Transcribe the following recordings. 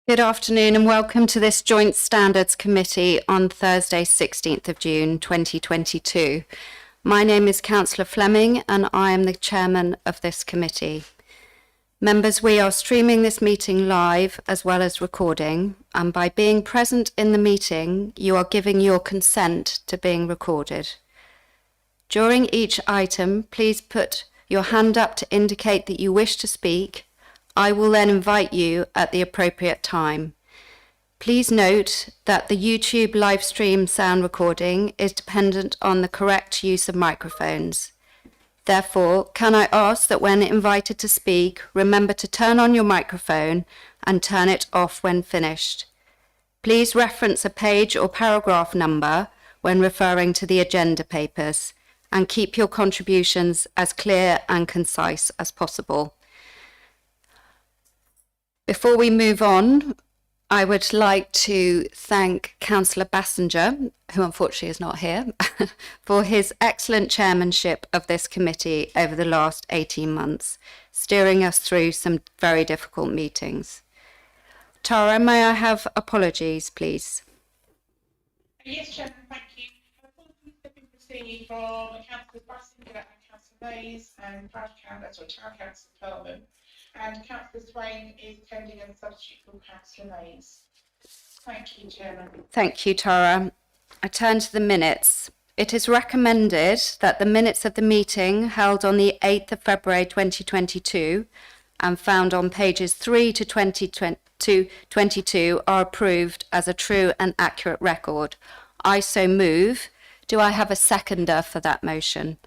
Good afternoon and welcome to this Joint Standards Committee on Thursday, 16th of June 2022. My name is Councillor Fleming and I am the chairman of this committee. Members, we are streaming this meeting live as well as recording, and by being present in the meeting, you are giving your consent to being recorded. During each item, please put your hand up to indicate that you wish to speak. I will then invite you at the appropriate time. Please note that the YouTube live stream sound recording is dependent on the correct use of microphones. Therefore, can I ask that when invited to speak, remember to turn on your microphone and turn it off when finished. Please reference a page or paragraph number when referring to the agenda papers, and keep your contributions as clear and concise as possible. Before we move on, I would like to thank Councillor Bassinger, who unfortunately is not here, for his excellent chairmanship of this committee over the last 18 months, steering us through some very difficult meetings. Tara, may I have apologies, please? Yes, Chairman, thank you. Apologies have been received from Councillors Bassinger and Councillor Mays and Town Council Perlman. And Councillor Swain is attending as a substitute for Councillor Mays. Thank you, Chairman. Thank you, Tara. I turn to the minutes. It is recommended that the minutes of the meeting held on the 8th of February 2022 and found on pages 3 to 22 are approved as a true and accurate record. I so move. Do I have a seconder for that motion?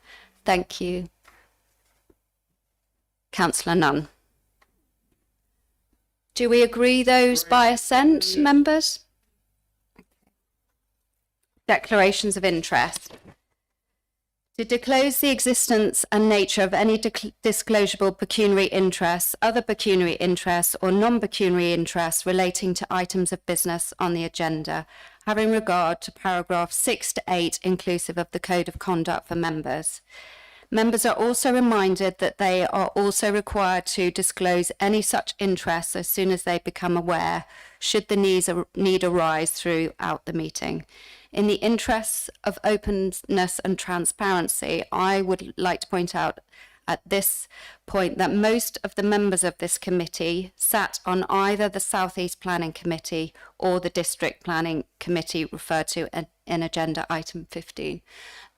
Thank you. Councillor Nunn. Do we agree those by assent, members? Declarations of interest. To disclose the existence and nature of any disclosable pecuniary interests, other pecuniary interests or non-pecuniary interests relating to items of business on the agenda, having regard to paragraphs 6 to 8 inclusive of the Code of Conduct for members. Members are also reminded that they are also required to disclose any such interests as soon as they become aware, should the need arise throughout the meeting. In the interests of openness and transparency, I would like to point out at this point that most of the members of this committee sat on either the South East Planning Committee or the District Planning Committee referred to in Agenda Item 15.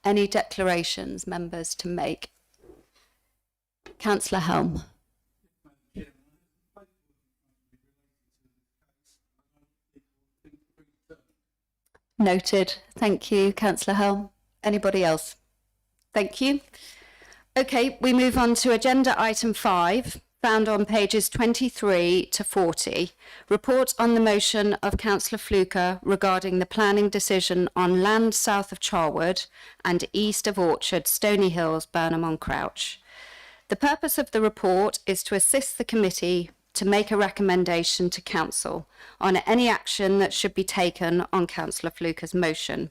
Any declarations, members, to make? Councillor Helm. Noted. Thank you, Councillor Helm. Anybody else? Thank you. Okay, we move on to Agenda Item 5, found on pages 23 to 40. Report on the motion of Councillor Fluker regarding the planning decision on land south of Charwood and east of Orchard, Stony Hills, Burnham on Crouch. The purpose of the report is to assist the committee to make a recommendation to Council on any action that should be taken on Councillor Fluker's motion.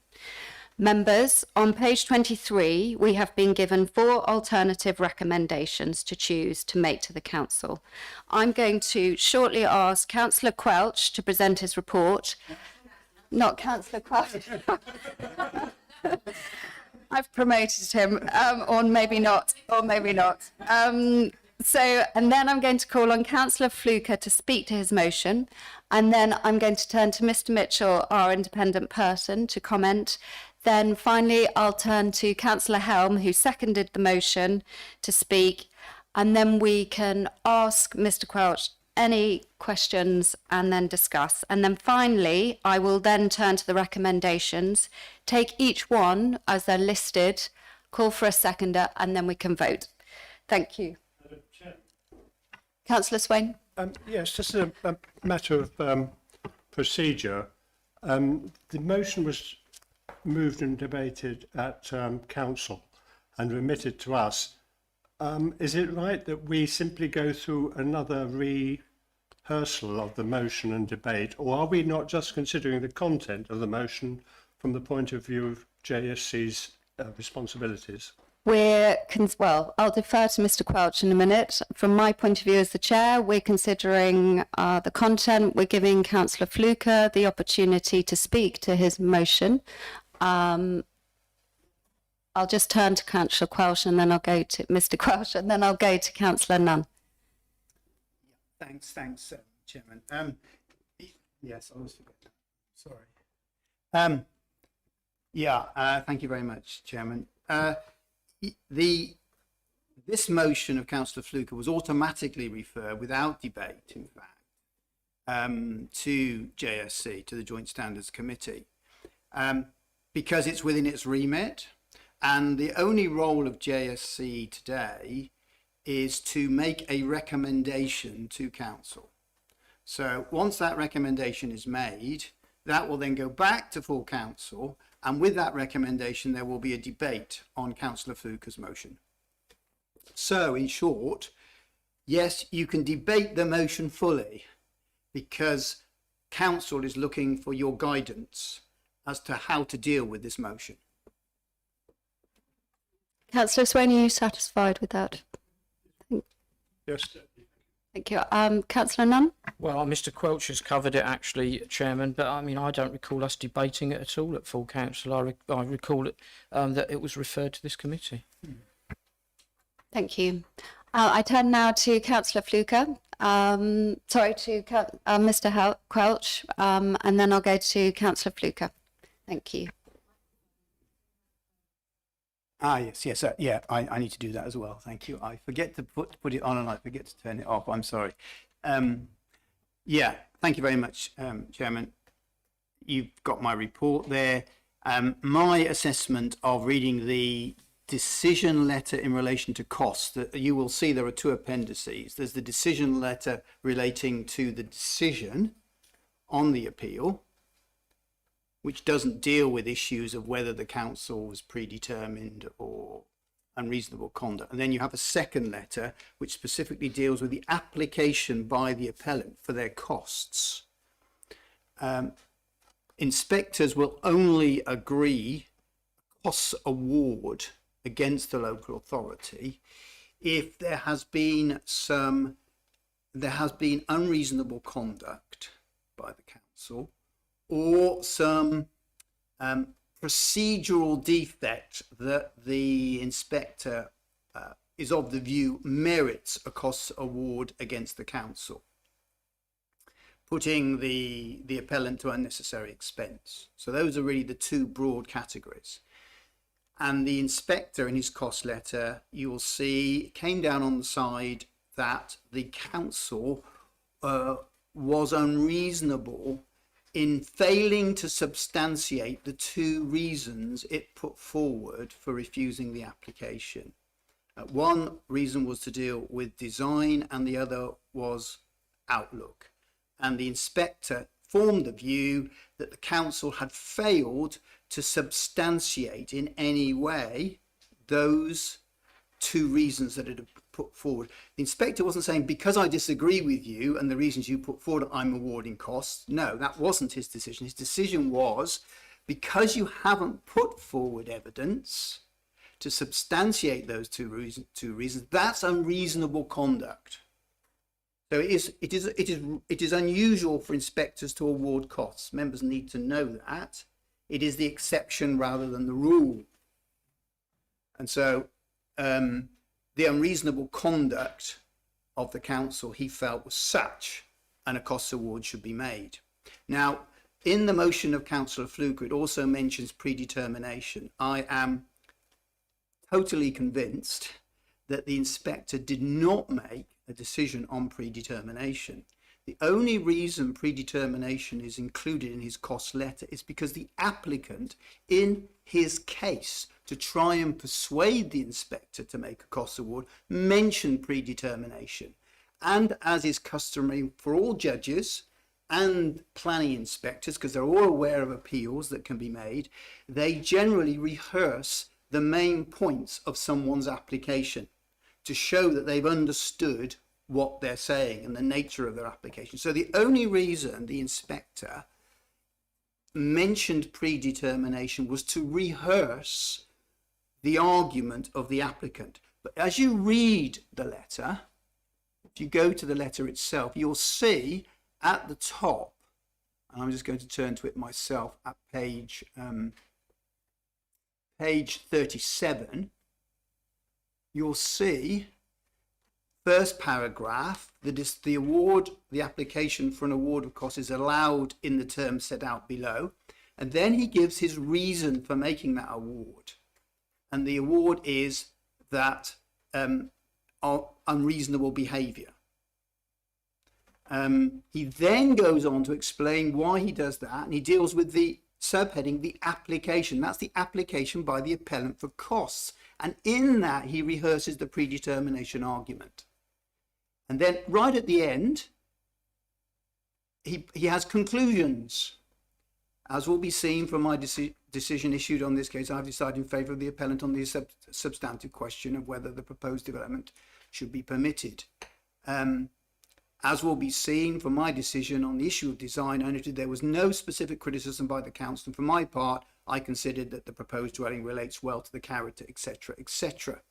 Members, on page 23, we have been given 4 alternative recommendations to choose to make to the Council. I'm going to shortly ask Councillor Quelch to present his report. Not Councillor Quelch. I've promoted him, or maybe not, and then I'm going to call on Councillor Fluker to speak to his motion, and then I'm going to turn to Mr. Mitchell, our independent person, to comment. Then finally, I'll turn to Councillor Helm, who seconded the motion, to speak, and then we can ask Mr. Quelch any questions and then discuss. And then finally, I will then turn to the recommendations, take each one as they're listed, call for a seconder, and then we can vote. Thank you. Councillor Swain. Yes, just a matter of procedure. The motion was moved and debated at Council and remitted to us. Is it right that we simply go through another rehearsal of the motion and debate, or are we not just considering the content of the motion from the point of view of JSC's responsibilities? Well, I'll defer to Mr. Quelch in a minute. From my point of view as the chair, we're considering the content. We're giving Councillor Fluker the opportunity to speak to his motion. I'll just turn to Councillor Quelch and then I'll go to Mr. Quelch and then I'll go to Councillor Nunn. Thanks, Chairman. Yes, I always forget that. Sorry. Thank you very much, Chairman. This motion of Councillor Fluker was automatically referred without debate, in fact, to JSC, to the Joint Standards Committee, because it's within its remit, and the only role of JSC today is to make a recommendation to Council. So once that recommendation is made, that will then go back to full Council, and with that recommendation there will be a debate on Councillor Fluker's motion. So in short, yes, you can debate the motion fully because Council is looking for your guidance as to how to deal with this motion. Councillor Swain, are you satisfied with that? Yes. Thank you. Councillor Nunn? Well, Mr. Quelch has covered it actually, Chairman, but I mean, I don't recall us debating it at all at full council. I recall it, that it was referred to this committee. Thank you. I turn now to Councillor Fluker. Mr. Quelch, and then I'll go to Councillor Fluker. Thank you. Yes, I need to do that as well. Thank you. I forget to put it on and I forget to turn it off. I'm sorry. Thank you very much, Chairman. You've got my report there. My assessment of reading the decision letter in relation to costs, that you will see there are two appendices. There's the decision letter relating to the decision on the appeal, which doesn't deal with issues of whether the council was predetermined or unreasonable conduct. And then you have a second letter which specifically deals with the application by the appellant for their costs. Inspectors will only agree costs award against the local authority if there has been unreasonable conduct by the council, or some procedural defect that the inspector is of the view merits a costs award against the council, putting the appellant to unnecessary expense. So those are really the two broad categories. And the inspector in his cost letter, you will see, came down on the side that the council was unreasonable in failing to substantiate the two reasons it put forward for refusing the application. One reason was to deal with design and the other was outlook. And the inspector formed the view that the council had failed to substantiate in any way those two reasons that it had put forward. The inspector wasn't saying, because I disagree with you and the reasons you put forward, I'm awarding costs. No, that wasn't his decision. His decision was, because you haven't put forward evidence to substantiate those two reasons, that's unreasonable conduct. So it is unusual for inspectors to award costs. Members need to know that. It is the exception rather than the rule. And so the unreasonable conduct of the council, he felt, was such, and a costs award should be made. Now, in the motion of Councillor Fluker, it also mentions predetermination. I am totally convinced that the inspector did not make a decision on predetermination. The only reason predetermination is included in his cost letter is because the applicant, in his case, to try and persuade the inspector to make a cost award, mentioned predetermination. And as is customary for all judges and planning inspectors, because they're all aware of appeals that can be made, they generally rehearse the main points of someone's application to show that they've understood what they're saying and the nature of their application. So the only reason the inspector mentioned predetermination was to rehearse the argument of the applicant. But as you read the letter, if you go to the letter itself, you'll see at the top, and I'm just going to turn to it myself at page 37, you'll see first paragraph, the application for an award of costs is allowed in the terms set out below. And then he gives his reason for making that award. And the award is that unreasonable behaviour. He then goes on to explain why he does that, and he deals with the subheading, the application. That's the application by the appellant for costs. And in that, he rehearses the predetermination argument. And then right at the end, he has conclusions. As will be seen from my decision issued on this case, I've decided in favour of the appellant on the substantive question of whether the proposed development should be permitted. As will be seen from my decision on the issue of design, I noted there was no specific criticism by the council, and for my part, I considered that the proposed dwelling relates well to the character, etc., etc.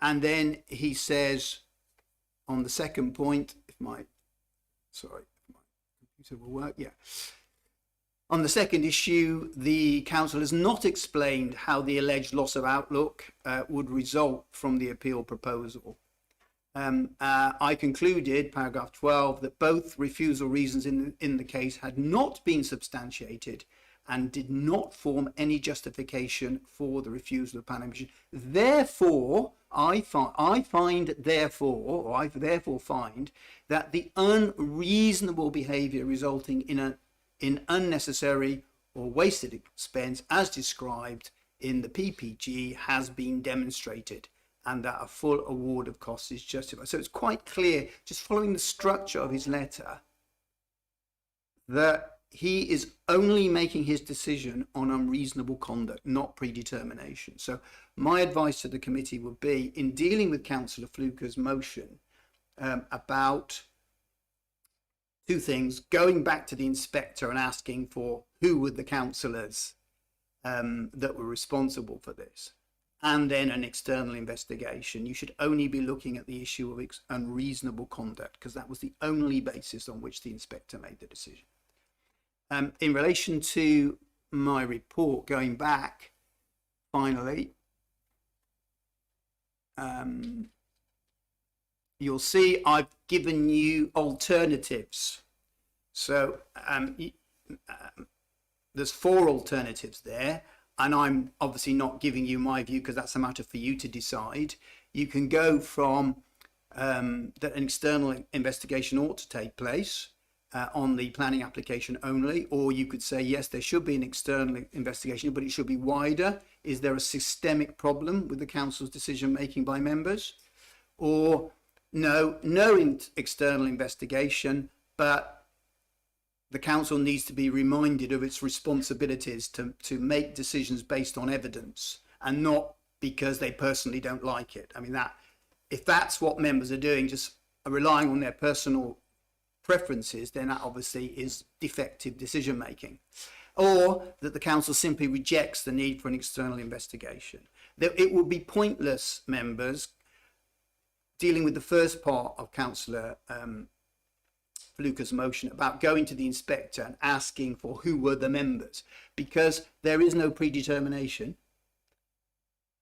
And then he says, on the second point, if my computer will work, yeah. On the second issue, the council has not explained how the alleged loss of outlook would result from the appeal proposal. I concluded, paragraph 12, that both refusal reasons in the case had not been substantiated and did not form any justification for the refusal of planning permission. Therefore, I therefore find that the unreasonable behaviour resulting in unnecessary or wasted expense as described in the PPG has been demonstrated, and that a full award of costs is justified. So it's quite clear, just following the structure of his letter, that he is only making his decision on unreasonable conduct, not predetermination. So my advice to the committee would be, in dealing with Councillor Fluker's motion about two things: going back to the inspector and asking for who were the councillors that were responsible for this, and then an external investigation. You should only be looking at the issue of unreasonable conduct, because that was the only basis on which the inspector made the decision. In relation to my report, going back, finally, you'll see I've given you alternatives. So there's 4 alternatives there, and I'm obviously not giving you my view because that's a matter for you to decide. You can go from that an external investigation ought to take place on the planning application only, or you could say, yes, there should be an external investigation, but it should be wider. Is there a systemic problem with the council's decision making by members? Or no external investigation, but the council needs to be reminded of its responsibilities to make decisions based on evidence and not because they personally don't like it. I mean, if that's what members are doing, just relying on their personal preferences, then that obviously is defective decision making. Or that the council simply rejects the need for an external investigation. It would be pointless, members, dealing with the first part of Councillor Fluker's motion about going to the inspector and asking for who were the members, because there is no predetermination.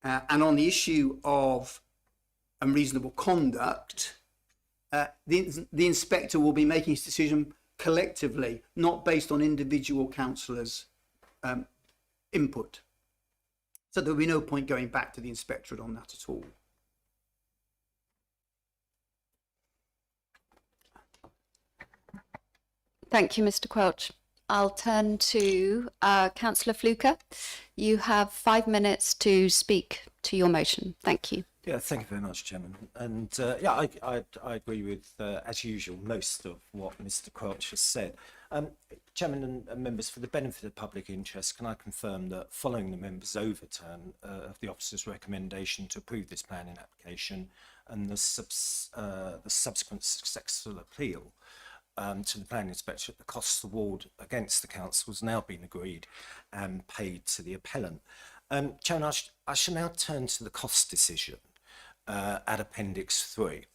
And on the issue of unreasonable conduct, the inspector will be making his decision collectively, not based on individual councillors' input. So there will be no point going back to the inspectorate on that at all. Thank you, Mr. Quelch. I'll turn to Councillor Fluker. You have 5 minutes to speak to your motion. Thank you. Yeah, thank you very much, Chairman. And yeah, I agree with, as usual, most of what Mr. Quelch has said. Chairman and members, for the benefit of public interest, can I confirm that following the members' overturn of the officer's recommendation to approve this planning application and the subsequent successful appeal to the planning inspector, the costs award against the council has now been agreed and paid to the appellant. Chairman, I shall now turn to the cost decision at Appendix 3.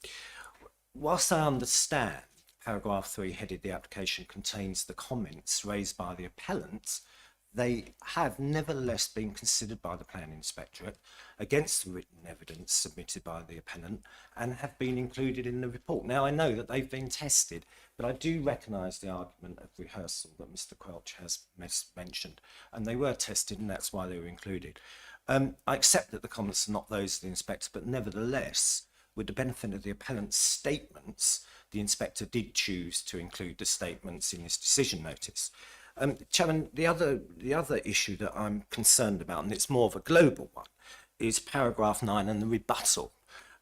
Whilst I understand paragraph 3 headed "The application contains the comments raised by the appellant," they have nevertheless been considered by the Planning Inspectorate against the written evidence submitted by the appellant and have been included in the report. Now, I know that they've been tested, but I do recognise the argument of rehearsal that Mr. Quelch has mentioned, and they were tested, and that's why they were included. I accept that the comments are not those of the inspector, but nevertheless, with the benefit of the appellant's statements, the inspector did choose to include the statements in his decision notice. Chairman, the other issue that I'm concerned about, and it's more of a global one, is paragraph 9 and the rebuttal.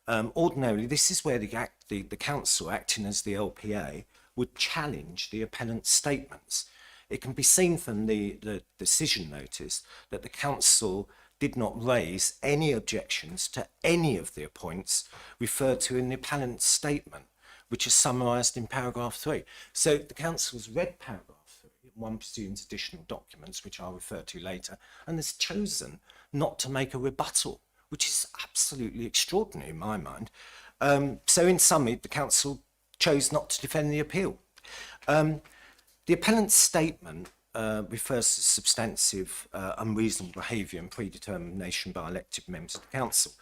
Ordinarily, this is where the council, acting as the LPA, would challenge the appellant's statements. It can be seen from the decision notice that the council did not raise any objections to any of the points referred to in the appellant's statement, which is summarised in paragraph 3. So the council's read paragraph 3, one presumes additional documents, which I'll refer to later, and has chosen not to make a rebuttal, which is absolutely extraordinary in my mind. So in summary, the council chose not to defend the appeal. The appellant's statement refers to substantive unreasonable behaviour and predetermination by elected members of the council.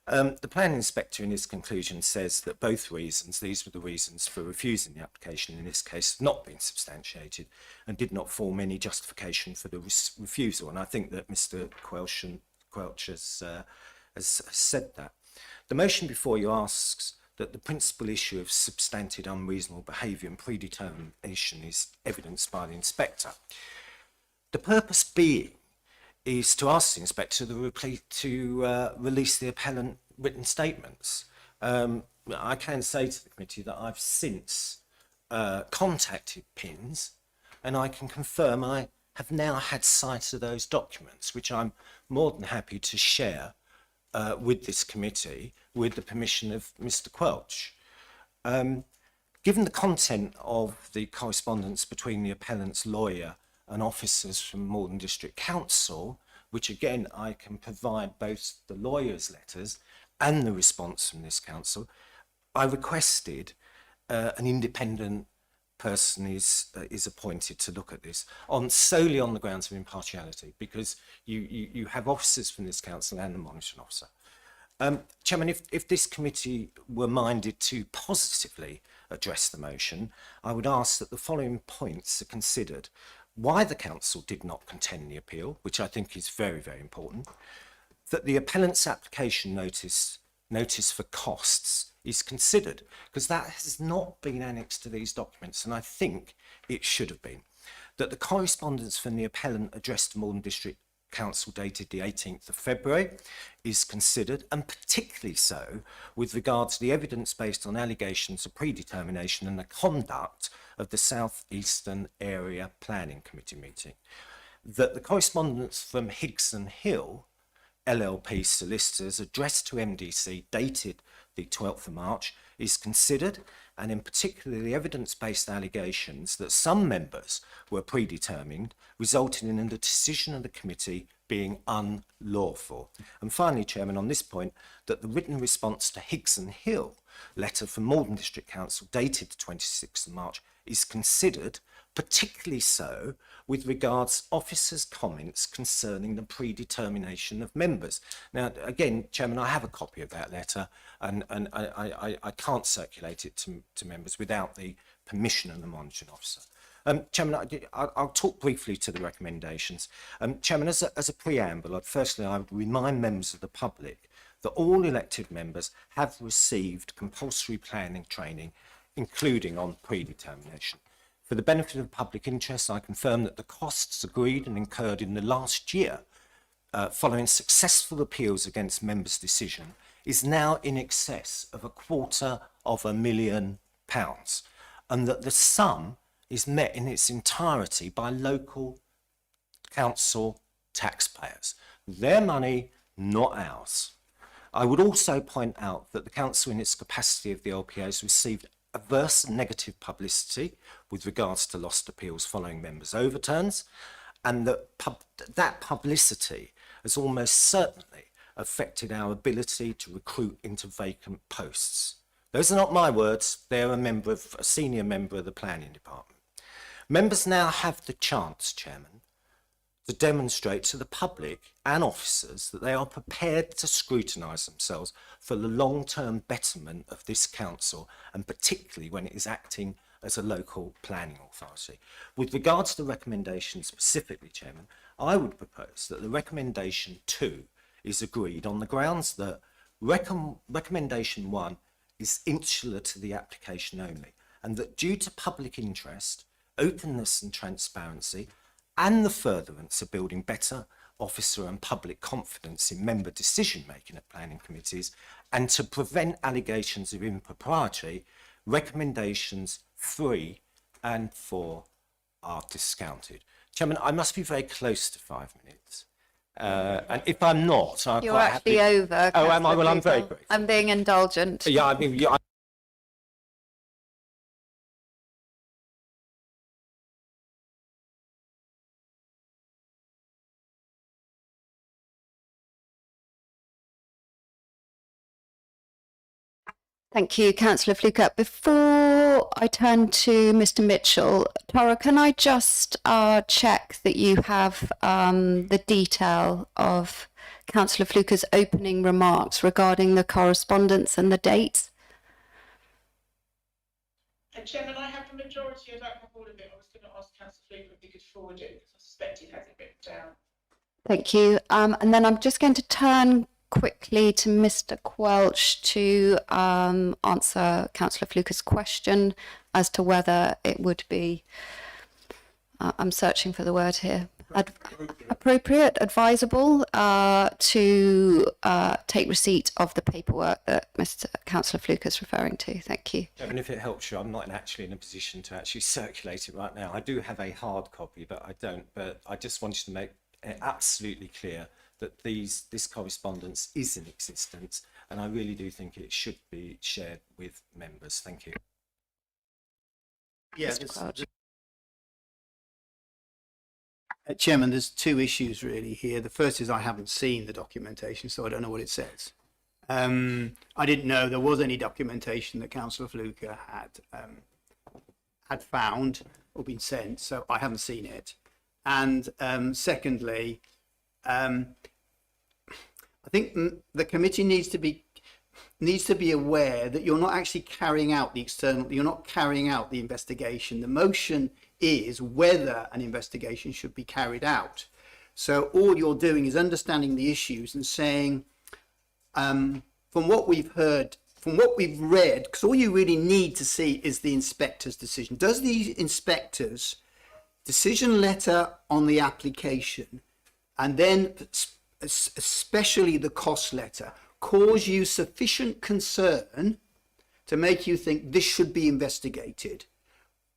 The planning inspector in his conclusion says that both reasons, these were the reasons for refusing the application in this case, have not been substantiated and did not form any justification for the refusal. And I think that Mr. Quelch has said that. The motion before you asks that the principal issue of substantive unreasonable behaviour and predetermination is evidenced by the inspector. The purpose being is to ask the inspector to release the appellant written statements. I can say to the committee that I've since contacted PINS, and I can confirm I have now had sight of those documents, which I'm more than happy to share with this committee with the permission of Mr. Quelch. Given the content of the correspondence between the appellant's lawyer and officers from Malden District Council, which again I can provide both the lawyer's letters and the response from this council, I requested an independent person is appointed to look at this solely on the grounds of impartiality, because you have officers from this council and the monitoring officer. Chairman, if this committee were minded to positively address the motion, I would ask that the following points are considered: why the council did not contend the appeal, which I think is very, very important; that the appellant's application notice for costs is considered, because that has not been annexed to these documents, and I think it should have been; that the correspondence from the appellant addressed to Malden District Council dated the 18th of February is considered, and particularly so with regard to the evidence based on allegations of predetermination and the conduct of the South Eastern Area Planning Committee meeting; that the correspondence from Higgs and Hill LLP solicitors addressed to MDC dated the 12th of March is considered, and in particular the evidence-based allegations that some members were predetermined, resulting in the decision of the committee being unlawful. And finally, Chairman, on this point, that the written response to Higgs and Hill letter from Malden District Council dated the 26th of March is considered, particularly so with regards officers' comments concerning the predetermination of members. Now, again, Chairman, I have a copy of that letter, and I can't circulate it to members without the permission of the monitoring officer. Chairman, I'll talk briefly to the recommendations. Chairman, as a preamble, I would remind members of the public that all elected members have received compulsory planning training, including on predetermination. For the benefit of the public interest, I confirm that the costs agreed and incurred in the last year following successful appeals against members' decision is now in excess of £250,000, and that the sum is met in its entirety by local council taxpayers. Their money, not ours. I would also point out that the council, in its capacity of the LPA, has received adverse and negative publicity with regards to lost appeals following members' overturns, and that publicity has almost certainly affected our ability to recruit into vacant posts. Those are not my words, they're a senior member of the planning department. Members now have the chance, Chairman, to demonstrate to the public and officers that they are prepared to scrutinise themselves for the long-term betterment of this council, and particularly when it is acting as a local planning authority. With regards to the recommendation specifically, Chairman, I would propose that the recommendation 2 is agreed on the grounds that recommendation 1 is insular to the application only, and that due to public interest, openness and transparency, and the furtherance of building better officer and public confidence in member decision making at planning committees, and to prevent allegations of impropriety, recommendations 3 and 4 are discounted. Chairman, I must be very close to 5 minutes. And if I'm not, I'm You're quite actually happy. over. Oh, am I? Well, I'm very Councillor grateful. I'm being indulgent. Yeah, I mean, yeah, Thank you, Councillor Fluker. Before I turn to Mr Mitchell, Tara, can I just check that you have the detail of Councillor Fluker's opening remarks regarding the correspondence and the dates? Chairman, I have the majority. I don't have all of it. I was going to ask Councillor Fluker if he could forward it, because I suspect he has it written down. Thank you. And then I'm just going to turn quickly to Mr Quelch to answer Councillor Fluker's question as to whether it would be, I'm searching for the word here, appropriate, advisable to take receipt of the paperwork that Mr Councillor Fluker is referring to. Thank you. Chairman, if it helps you, I'm not actually in a position to actually circulate it right now. I do have a hard copy, but I don't. But I just wanted to make it absolutely clear that this correspondence is in existence, and I really do think it should be shared with members. Thank you. Yeah, Mr. Crouch. Chairman, there's two issues really here. The first is I haven't seen the documentation, so I don't know what it says. I didn't know there was any documentation that Councillor Fluker had found or been sent, so I haven't seen it. And secondly, I think the committee needs to be aware that you're not actually carrying out you're not carrying out the investigation. The motion is whether an investigation should be carried out. So all you're doing is understanding the issues and saying, from what we've heard, from what we've read, because all you really need to see is the inspector's decision. Does the inspector's decision letter on the application, and then especially the cost letter, cause you sufficient concern to make you think this should be investigated?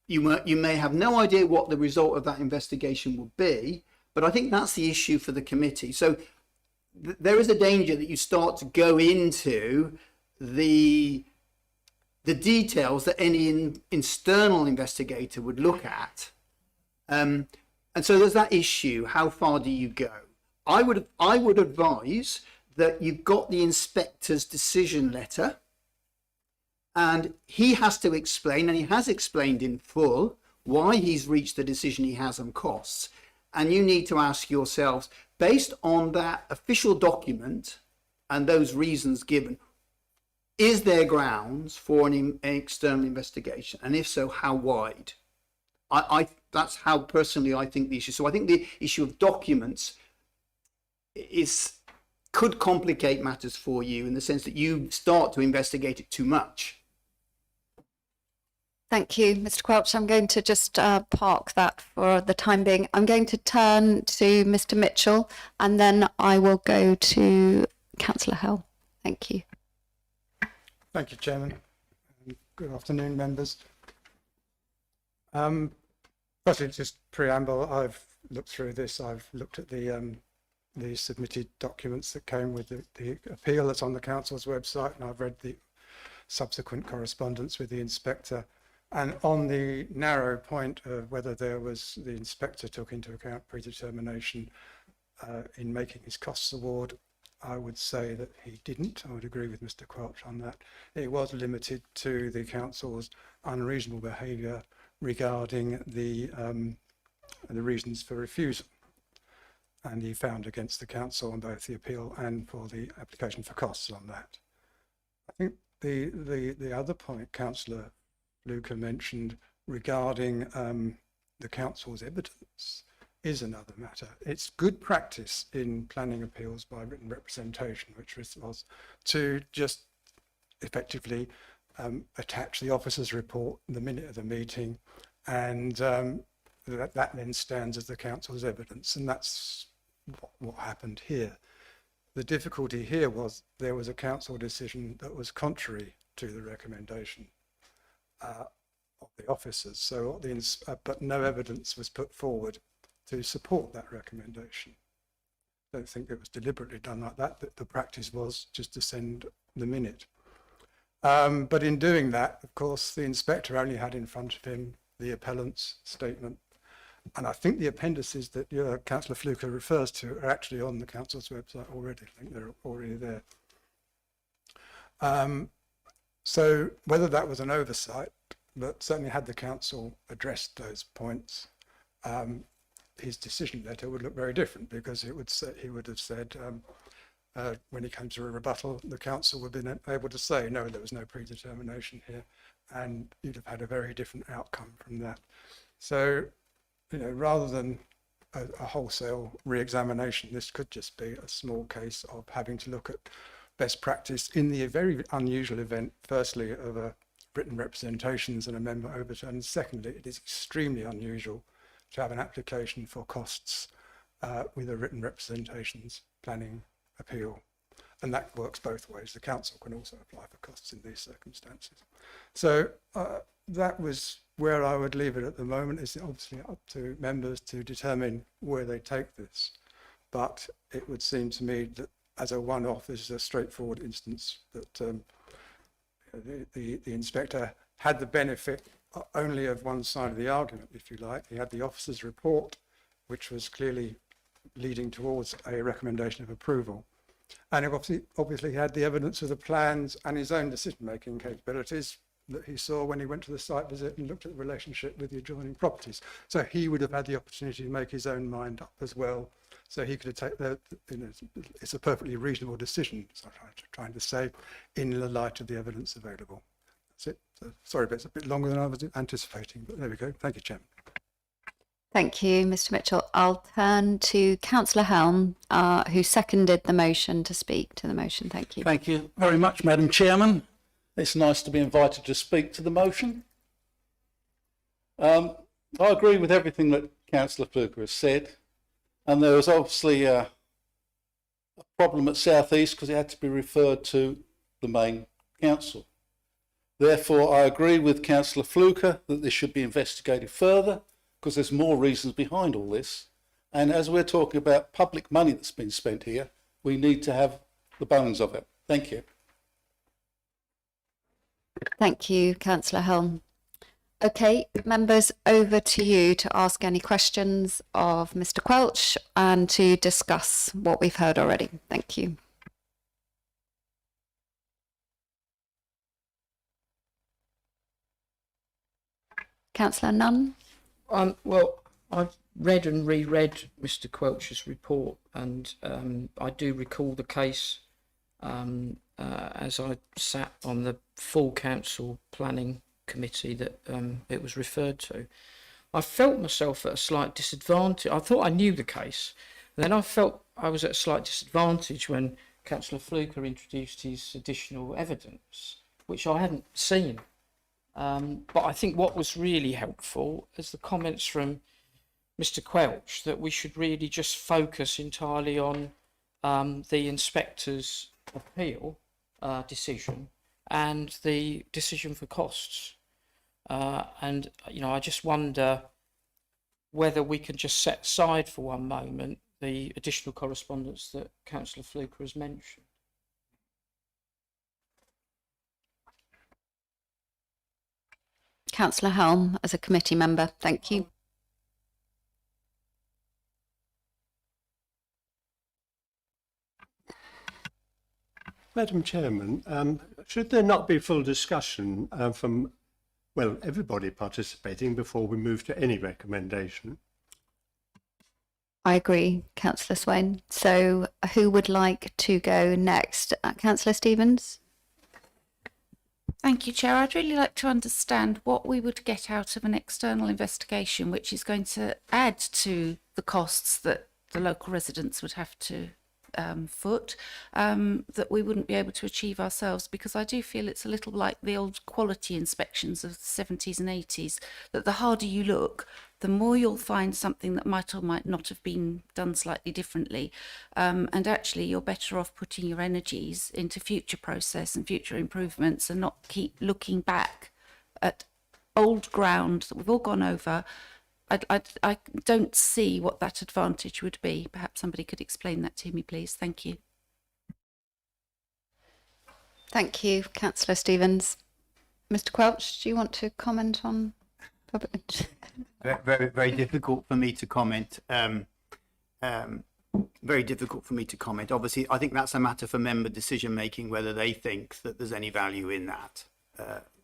You may have no idea what the result of that investigation will be, but I think that's the issue for the committee. So there is a danger that you start to go into the details that any external investigator would look at. And so there's that issue. How far do you go? I would advise that you've got the inspector's decision letter, and he has to explain, and he has explained in full, why he's reached the decision he has on costs. And you need to ask yourselves, based on that official document and those reasons given, is there grounds for an external investigation? And if so, how wide? That's how personally I think the issue. So I think the issue of documents could complicate matters for you in the sense that you start to investigate it too much. Thank you, Mr Quelch. I'm going to just park that for the time being. I'm going to turn to Mr Mitchell, and then I will go to Councillor Hill. Thank you. Thank you, Chairman. Good afternoon, members. Firstly, just preamble, I've looked through this. I've looked at the submitted documents that came with the appeal that's on the council's website, and I've read the subsequent correspondence with the inspector. And on the narrow point of whether the inspector took into account predetermination, in making his costs award, I would say that he didn't. I would agree with Mr. Quelch on that. It was limited to the council's unreasonable behaviour regarding the reasons for refusal. And he found against the council on both the appeal and for the application for costs on that. I think the other point Councillor Luca mentioned regarding the council's evidence is another matter. It's good practice in planning appeals by written representation, which was to just effectively attach the officer's report in the minute of the meeting, and that then stands as the council's evidence, and that's what happened here. The difficulty here was there was a council decision that was contrary to the recommendation of the officers, so but no evidence was put forward to support that recommendation. I don't think it was deliberately done like that. The practice was just to send the minute. But in doing that, of course, the inspector only had in front of him the appellant's statement. And I think the appendices that Councillor Fluker refers to are actually on the council's website already. I think they're already there. So whether that was an oversight, but certainly had the council addressed those points, his decision letter would look very different, because it would say, he would have said, when he comes to a rebuttal, the council would have been able to say, no, there was no predetermination here, and you'd have had a very different outcome from that. So, you know, rather than a wholesale re-examination, this could just be a small case of having to look at best practice in the very unusual event, firstly, of a written representations and a member overturned. Secondly, it is extremely unusual to have an application for costs with a written representations planning appeal. And that works both ways. The council can also apply for costs in these circumstances. So that was where I would leave it at the moment. It's obviously up to members to determine where they take this. But it would seem to me that as a one-off, this is a straightforward instance that the inspector had the benefit only of one side of the argument, if you like. He had the officer's report, which was clearly leading towards a recommendation of approval. And obviously he had the evidence of the plans and his own decision-making capabilities that he saw when he went to the site visit and looked at the relationship with the adjoining properties. So he would have had the opportunity to make his own mind up as well. So he could have taken, it's a perfectly reasonable decision, as I'm trying to say, in the light of the evidence available. That's it. So, sorry, but it's a bit longer than I was anticipating, but there we go. Thank you, Chairman. Thank you, Mr. Mitchell. I'll turn to Councillor Helm, who seconded the motion, to speak to the motion. Thank you. Thank you very much, Madam Chairman. It's nice to be invited to speak to the motion. I agree with everything that Councillor Fluker has said, and there was obviously a problem at South East because it had to be referred to the main council. Therefore, I agree with Councillor Fluker that this should be investigated further, because there's more reasons behind all this. And as we're talking about public money that's been spent here, we need to have the bones of it. Thank you. Thank you, Councillor Helm. Okay, members, over to you to ask any questions of Mr. Quelch and to discuss what we've heard already. Thank you. Councillor Nunn? Well, I've read and reread Mr. Quelch's report, and I do recall the case as I sat on the full council planning committee that it was referred to. I felt myself at a slight disadvantage. I thought I knew the case, and then I felt I was at a slight disadvantage when Councillor Fluker introduced his additional evidence, which I hadn't seen. But I think what was really helpful is the comments from Mr. Quelch that we should really just focus entirely on the inspector's appeal decision and the decision for costs. And, you know, I just wonder whether we can just set aside for one moment the additional correspondence that Councillor Fluker has mentioned. Councillor Helm, as a committee member, thank you. Madam Chairman, should there not be full discussion from, well, everybody participating before we move to any recommendation? I agree, Councillor Swain. So who would like to go next? Councillor Stevens? Thank you, Chair. I'd really like to understand what we would get out of an external investigation, which is going to add to the costs that the local residents would have to foot, that we wouldn't be able to achieve ourselves, because I do feel it's a little like the old quality inspections of the 70s and 80s, that the harder you look, the more you'll find something that might or might not have been done slightly differently. And actually, you're better off putting your energies into future process and future improvements and not keep looking back at old ground that we've all gone over. I don't see what that advantage would be. Perhaps somebody could explain that to me, please. Thank you. Thank you, Councillor Stevens. Mr. Quelch, do you want to comment on public? Very difficult for me to comment. Very difficult for me to comment. Obviously, I think that's a matter for member decision making, whether they think that there's any value in that,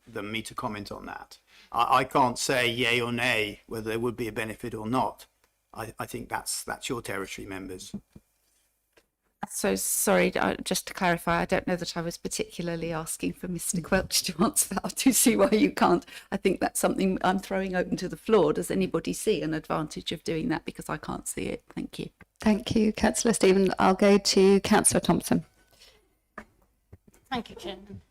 than me to comment on that. I can't say yay or nay whether there would be a benefit or not. I think that's your territory, members. So sorry, just to clarify, I don't know that I was particularly asking for Mr. Quelch to answer that. I do see why you can't. I think that's something I'm throwing open to the floor. Does anybody see an advantage of doing that? Because I can't see it. Thank you. Thank you, Councillor Stevens. I'll go to Councillor Thompson. Thank you, Chairman.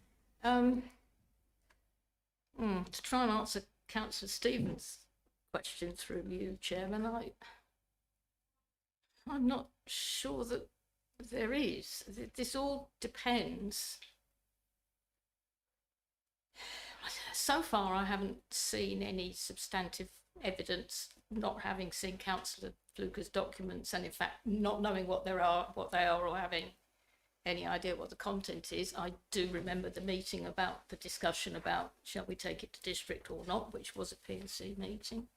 To try and answer Councillor Stevens' question through you, Chairman, I'm not sure that there is. This all depends. So far, I haven't seen any substantive evidence, not having seen Councillor Fluker's documents, and in fact not knowing what they are, or having any idea what the content is. I do remember the meeting about the discussion about shall we take it to district or not, which was a P&C meeting.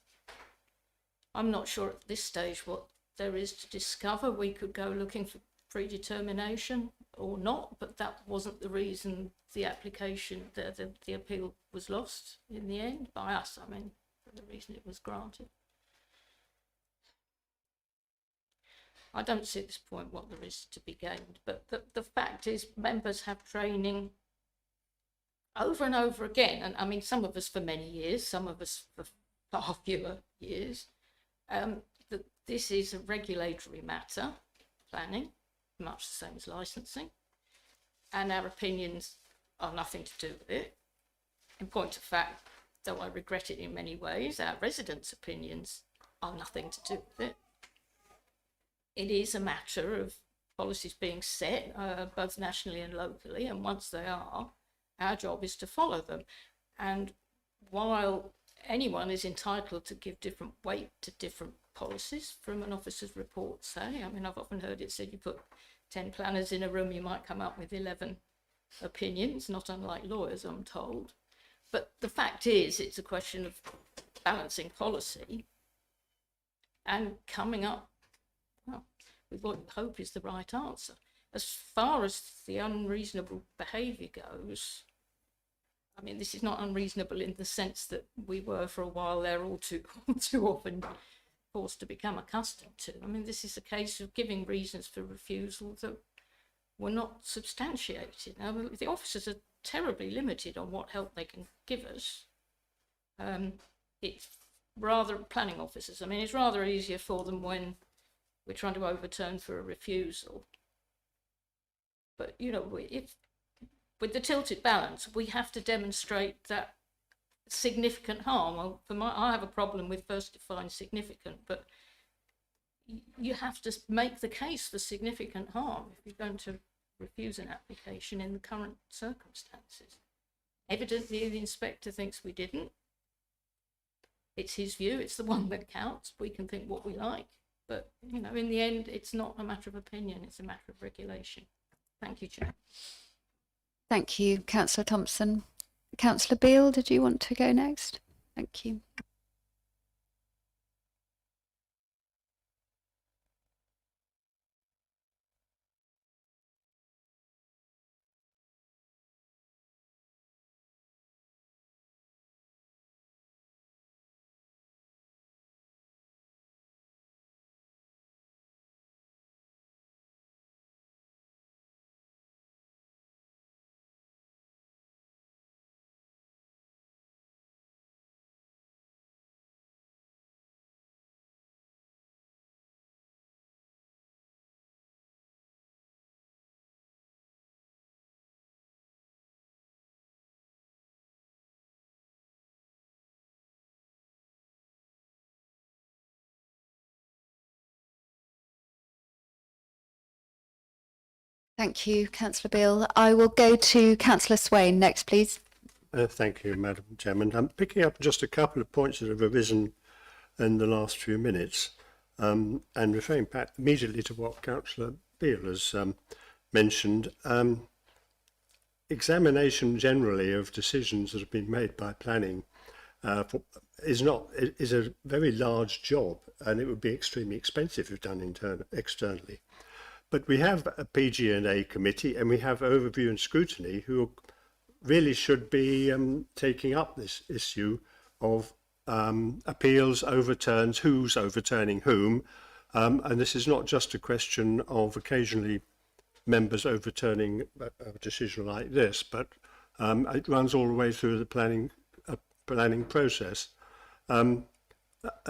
I'm not sure at this stage what there is to discover. We could go looking for predetermination or not, but that wasn't the reason the application, the appeal was lost in the end by us. I mean, for the reason it was granted. I don't see at this point what there is to be gained, but the fact is members have training over and over again, and I mean some of us for many years, some of us for far fewer years, that this is a regulatory matter, planning, much the same as licensing, and our opinions are nothing to do with it. In point of fact, though I regret it in many ways, our residents' opinions are nothing to do with it. It is a matter of policies being set, both nationally and locally, and once they are, our job is to follow them. And while anyone is entitled to give different weight to different policies from an officer's report, say, I mean, I've often heard it said you put 10 planners in a room, you might come up with 11 opinions, not unlike lawyers, I'm told. But the fact is, it's a question of balancing policy and coming up with what you hope is the right answer. As far as the unreasonable behaviour goes, I mean, this is not unreasonable in the sense that we were for a while there all too often forced to become accustomed to. I mean, this is a case of giving reasons for refusal that were not substantiated. Now, the officers are terribly limited on what help they can give us. It's rather, planning officers, I mean, it's rather easier for them when we're trying to overturn for a refusal. But, you know, if with the tilted balance, we have to demonstrate that significant harm. Well, I have a problem with first define significant, but you have to make the case for significant harm if you're going to refuse an application in the current circumstances. Evidently, the inspector thinks we didn't. It's his view, it's the one that counts. We can think what we like. But, you know, in the end, it's not a matter of opinion, it's a matter of regulation. Thank you, Chair. Thank you, Councillor Thompson. Councillor Beale, did you want to go next? Thank you. Thank you, Councillor Beale. I will go to Councillor Swain next, please. Thank you, Madam Chairman. I'm picking up just a couple of points that have arisen in the last few minutes, and referring back immediately to what Councillor Beale has mentioned. Examination generally of decisions that have been made by planning is a very large job, and it would be extremely expensive if done externally. But we have a PG&A committee, and we have overview and scrutiny who really should be taking up this issue of appeals, overturns, who's overturning whom, and this is not just a question of occasionally members overturning a decision like this, but it runs all the way through the planning process.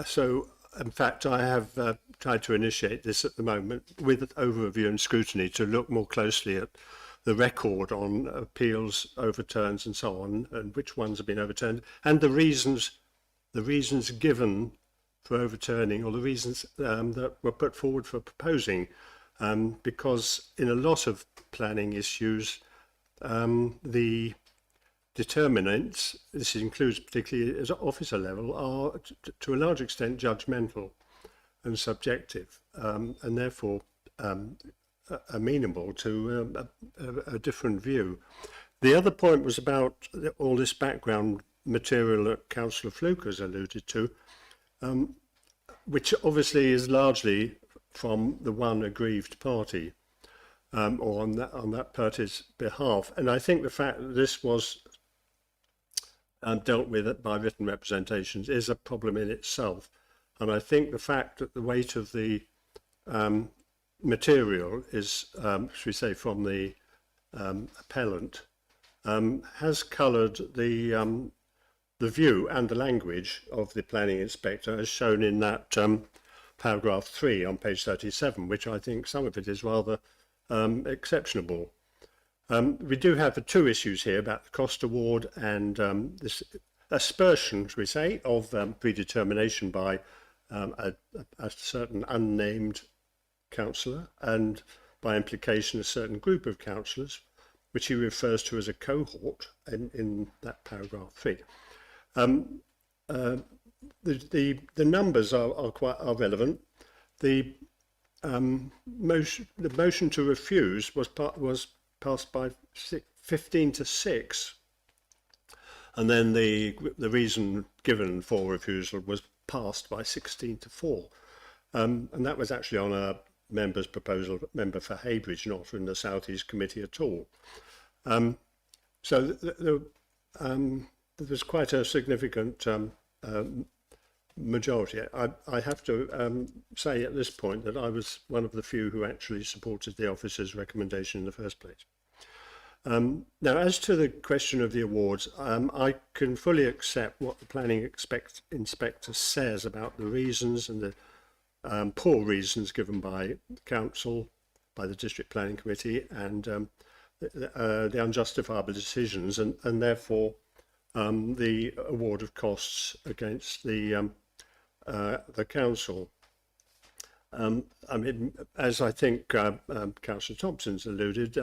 So, in fact, I have tried to initiate this at the moment with overview and scrutiny to look more closely at the record on appeals, overturns, and so on, and which ones have been overturned, and the reasons given for overturning, or the reasons that were put forward for proposing. Because in a lot of planning issues, the determinants, this includes particularly at officer level, are to a large extent judgmental and subjective, and therefore amenable to a different view. The other point was about all this background material that Councillor Fluke has alluded to, which obviously is largely from the one aggrieved party, or on that party's behalf. And I think the fact that this was dealt with by written representations is a problem in itself. And I think the fact that the weight of the material is, should we say, from the appellant, has coloured the view and the language of the planning inspector, as shown in that paragraph 3 on page 37, which I think some of it is rather exceptionable. We do have two issues here about the cost award and this aspersion, shall we say, of predetermination by a certain unnamed councillor, and by implication a certain group of councillors, which he refers to as a cohort in that paragraph 3. The numbers are relevant. The motion to refuse was passed by 15-6, and then the reason given for refusal was passed by 16-4, and that was actually on a member's proposal, member for Heybridge, not in the South East Committee at all. So there was quite a significant majority. I have to say at this point that I was one of the few who actually supported the officer's recommendation in the first place. Now, as to the question of the awards, I can fully accept what the planning inspector says about the reasons and the poor reasons given by council, by the district planning committee, and the unjustifiable decisions, and therefore the award of costs against the council. I mean, as I think Councillor Thompson's alluded,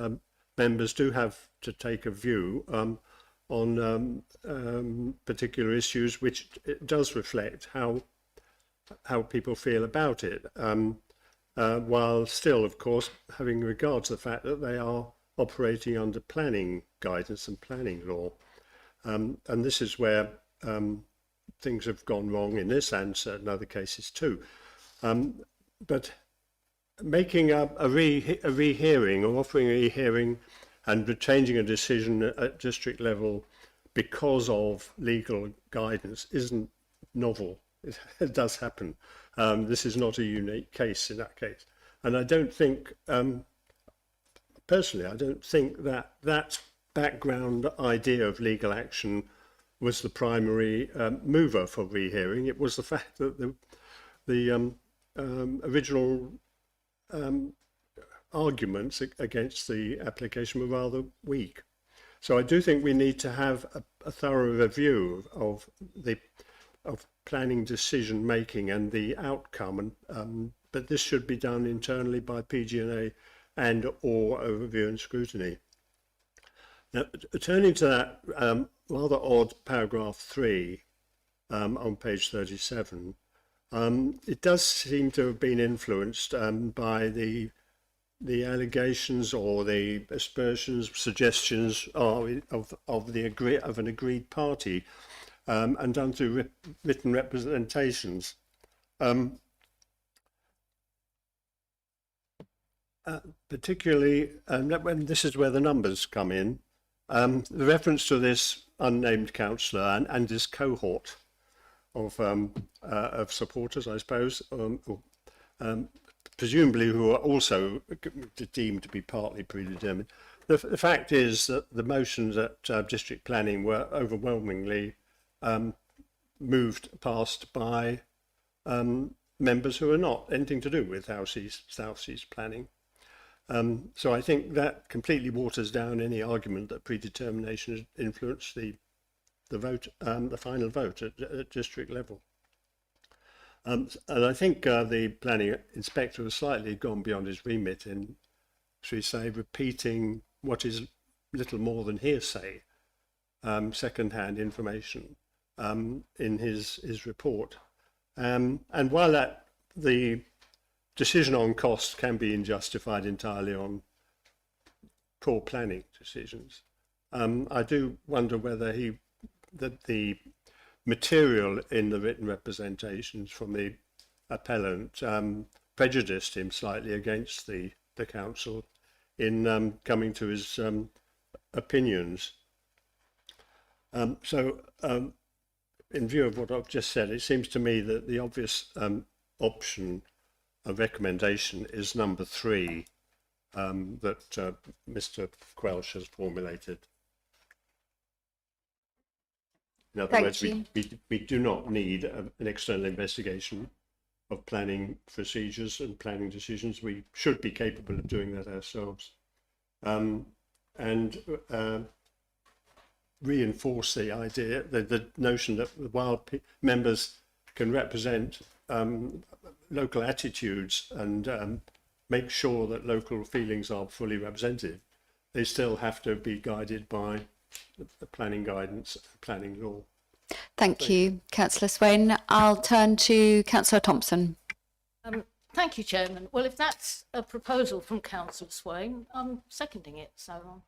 members do have to take a view on particular issues, which it does reflect how people feel about it, while still, of course, having regard to the fact that they are operating under planning guidance and planning law. And this is where things have gone wrong in this and certain other cases too. But making a rehearing or offering a rehearing and changing a decision at district level because of legal guidance isn't novel. It does happen. This is not a unique case in that case. And I don't think, personally, I don't think that that background idea of legal action was the primary mover for rehearing. It was the fact that the original arguments against the application were rather weak. So I do think we need to have a thorough review of planning decision making and the outcome, but this should be done internally by PG&A and or overview and scrutiny. Now, turning to that rather odd paragraph 3 on page 37, it does seem to have been influenced by the allegations or the aspersions, suggestions of an agreed party, and done through written representations. Particularly, when this is where the numbers come in, the reference to this unnamed councillor and his cohort of supporters, I suppose, presumably who are also deemed to be partly predetermined. The fact is that the motions at district planning were overwhelmingly passed by members who are not anything to do with South East planning. So I think that completely waters down any argument that predetermination has influenced the vote, the final vote at district level. And I think the planning inspector has slightly gone beyond his remit in, shall we say, repeating what is little more than hearsay, second-hand information in his report. And while the decision on costs can be justified entirely on poor planning decisions, I do wonder whether the material in the written representations from the appellant prejudiced him slightly against the council in coming to his opinions. So in view of what I've just said, it seems to me that the obvious option of recommendation is number 3 that Mr. Quelch has formulated. In other words, we do not need an external investigation of planning procedures and planning decisions. We should be capable of doing that ourselves. And reinforce the idea, the notion that while members can represent local attitudes and make sure that local feelings are fully represented, they still have to be guided by the planning guidance, planning law. Thank you, Councillor Swain. I'll turn to Councillor Thompson. Thank you, Chairman. Well, if that's a proposal from Councillor Swain, I'm seconding it. So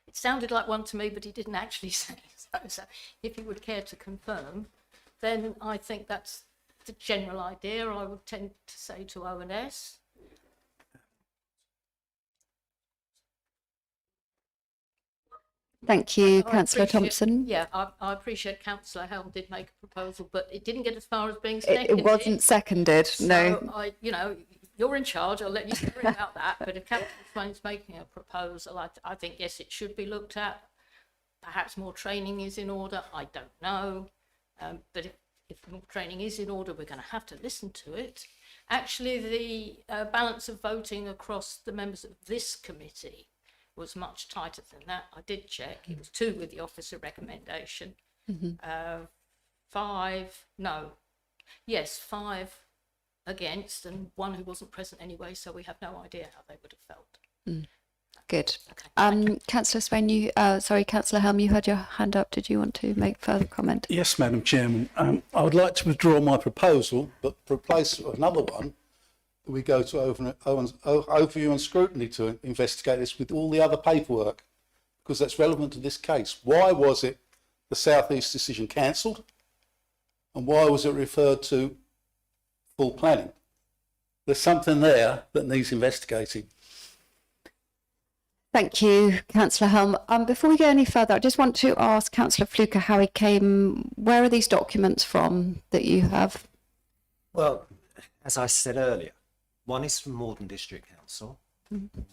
it sounded like one to me, but he didn't actually say so. So if you would care to confirm, then I think that's the general idea. I would tend to say to ONS. Thank you, Councillor Thompson. Yeah, I appreciate Councillor Helm did make a proposal, but it didn't get as far as being seconded. It wasn't seconded, no. So you're in charge. I'll let you worry about that. But if Councillor Swain's making a proposal, I think, yes, it should be looked at. Perhaps more training is in order. I don't know. But if more training is in order, we're going to have to listen to it. Actually, the balance of voting across the members of this committee was much tighter than that. I did check. It was 2 with the officer recommendation. 5 against, and 1 who wasn't present anyway, so we have no idea how they would have felt. Good. Okay, Councillor Swain, Councillor Helm, you had your hand up. Did you want to make further comment? Yes, Madam Chairman. I would like to withdraw my proposal, but replace it with another one. We go to overview and scrutiny to investigate this with all the other paperwork, because that's relevant to this case. Why was it the South East decision cancelled, and why was it referred to full planning? There's something there that needs investigating. Thank you, Councillor Helm. Before we go any further, I just want to ask Councillor Fluker how he came. Where are these documents from that you have? Well, as I said earlier, 1 is from Morden District Council,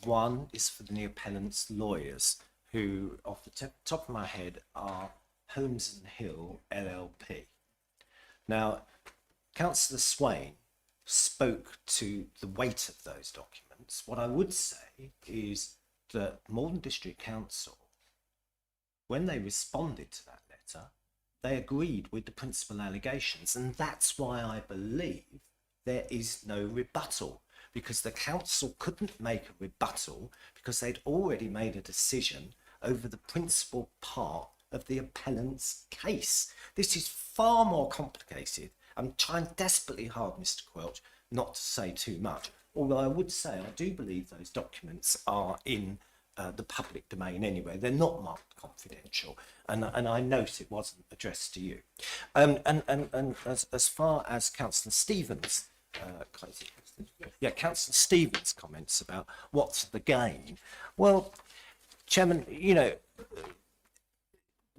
1 is for the new appellant's lawyers, who, off the top of my head, are Holmes and Hill LLP. Now, Councillor Swain spoke to the weight of those documents. What I would say is that Morden District Council, when they responded to that letter, they agreed with the principal allegations, and that's why I believe there is no rebuttal, because the council couldn't make a rebuttal because they'd already made a decision over the principal part of the appellant's case. This is far more complicated. I'm trying desperately hard, Mr. Quelch, not to say too much, although I would say I do believe those documents are in the public domain anyway. They're not marked confidential, and I note it wasn't addressed to you. And as far as Councillor Stevens, Councillor Stevens' comments about what's the gain, well, Chairman, you know,